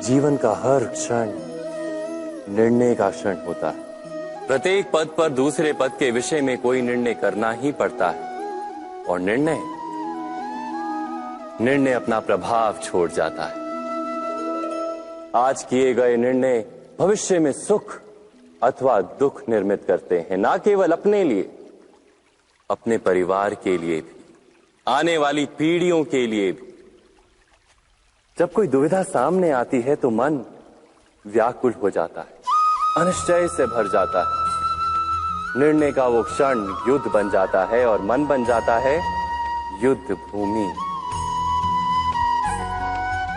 जीवन का हर क्षण निर्णय का क्षण होता है। प्रत्येक पद पर दूसरे पद के विषय में कोई निर्णय करना ही पड़ता है और निर्णय अपना प्रभाव छोड़ जाता है। आज किए गए निर्णय भविष्य में सुख अथवा दुख निर्मित करते हैं, ना केवल अपने लिए, अपने परिवार के लिए भी, आने वाली पीढ़ियों के लिए भी। जब कोई दुविधा सामने आती है तो मन व्याकुल हो जाता है, अनिश्चय से भर जाता है। निर्णय का वो क्षण युद्ध बन जाता है और मन बन जाता है युद्ध भूमि।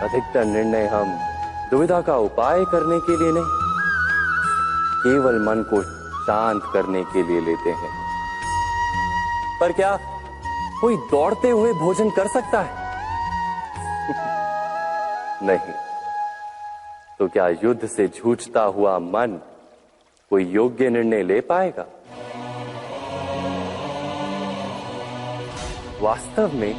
अधिकतर निर्णय हम दुविधा का उपाय करने के लिए नहीं, केवल मन को शांत करने के लिए लेते हैं। पर क्या कोई दौड़ते हुए भोजन कर सकता है? नहीं। तो क्या युद्ध से जूझता हुआ मन कोई योग्य निर्णय ले पाएगा? वास्तव में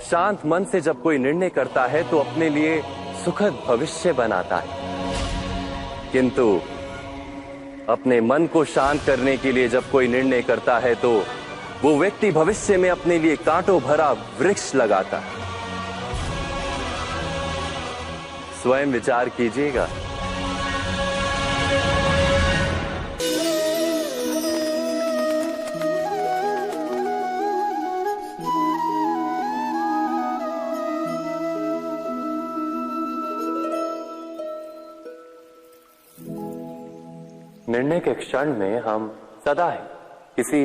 शांत मन से जब कोई निर्णय करता है तो अपने लिए सुखद भविष्य बनाता है, किंतु अपने मन को शांत करने के लिए जब कोई निर्णय करता है तो वो व्यक्ति भविष्य में अपने लिए कांटों भरा वृक्ष लगाता है। स्वयं विचार कीजिएगा। निर्णय के क्षण में हम सदा ही किसी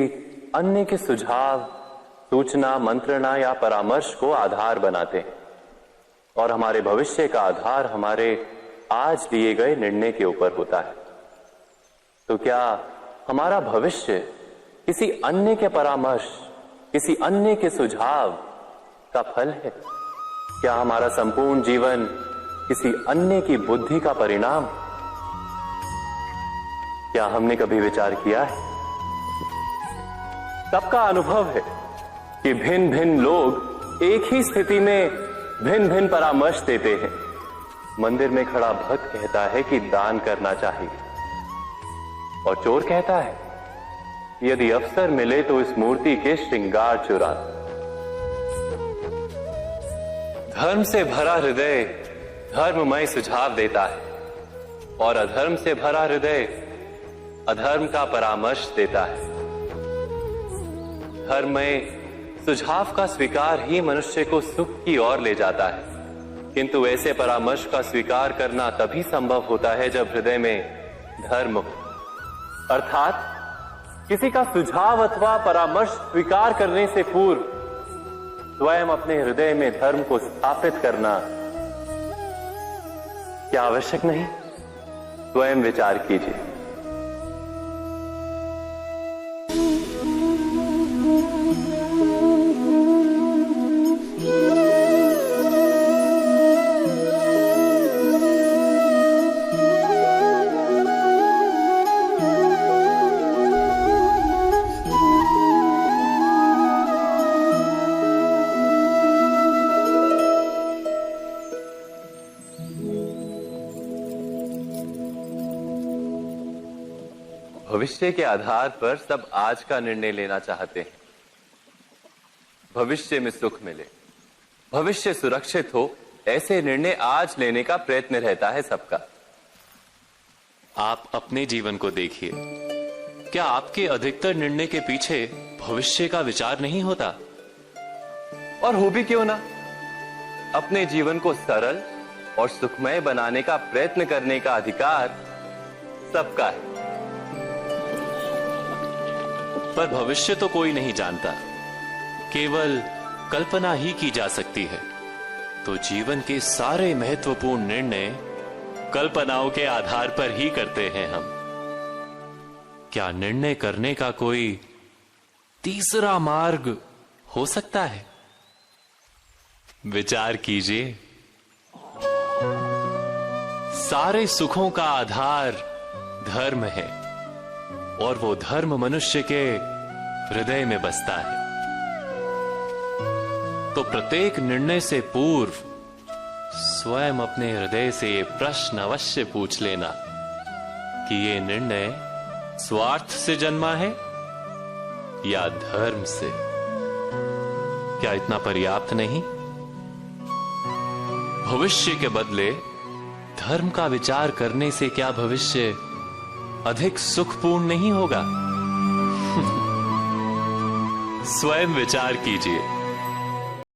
अन्य के सुझाव, सूचना, मंत्रणा या परामर्श को आधार बनाते हैं और हमारे भविष्य का आधार हमारे आज लिए गए निर्णय के ऊपर होता है। तो क्या हमारा भविष्य किसी अन्य के परामर्श, किसी अन्य के सुझाव का फल है? क्या हमारा संपूर्ण जीवन किसी अन्य की बुद्धि का परिणाम? क्या हमने कभी विचार किया है? सबका अनुभव है कि भिन्न भिन्न लोग एक ही स्थिति में भिन्न भिन्न परामर्श देते हैं। मंदिर में खड़ा भक्त कहता है कि दान करना चाहिए और चोर कहता है यदि अवसर मिले तो इस मूर्ति के श्रृंगार चुरा। धर्म से भरा हृदय धर्ममय सुझाव देता है और अधर्म से भरा हृदय अधर्म का परामर्श देता है। धर्म में सुझाव का स्वीकार ही मनुष्य को सुख की ओर ले जाता है, किंतु ऐसे परामर्श का स्वीकार करना तभी संभव होता है जब हृदय में धर्म हो। अर्थात किसी का सुझाव अथवा परामर्श स्वीकार करने से पूर्व स्वयं अपने हृदय में धर्म को स्थापित करना क्या आवश्यक नहीं? स्वयं विचार कीजिए। भविष्य के आधार पर सब आज का निर्णय लेना चाहते हैं। भविष्य में सुख मिले, भविष्य सुरक्षित हो, ऐसे निर्णय आज लेने का प्रयत्न रहता है सबका। आप अपने जीवन को देखिए, क्या आपके अधिकतर निर्णय के पीछे भविष्य का विचार नहीं होता? और हो भी क्यों ना, अपने जीवन को सरल और सुखमय बनाने का प्रयत्न करने का अधिकार सबका है। पर भविष्य तो कोई नहीं जानता, केवल कल्पना ही की जा सकती है। तो जीवन के सारे महत्वपूर्ण निर्णय कल्पनाओं के आधार पर ही करते हैं हम। क्या निर्णय करने का कोई तीसरा मार्ग हो सकता है? विचार कीजिए। सारे सुखों का आधार धर्म है और वो धर्म मनुष्य के हृदय में बसता है। तो प्रत्येक निर्णय से पूर्व स्वयं अपने हृदय से ये प्रश्न अवश्य पूछ लेना कि ये निर्णय स्वार्थ से जन्मा है या धर्म से। क्या इतना पर्याप्त नहीं? भविष्य के बदले धर्म का विचार करने से क्या भविष्य अधिक सुखपूर्ण नहीं होगा? स्वयं विचार कीजिए।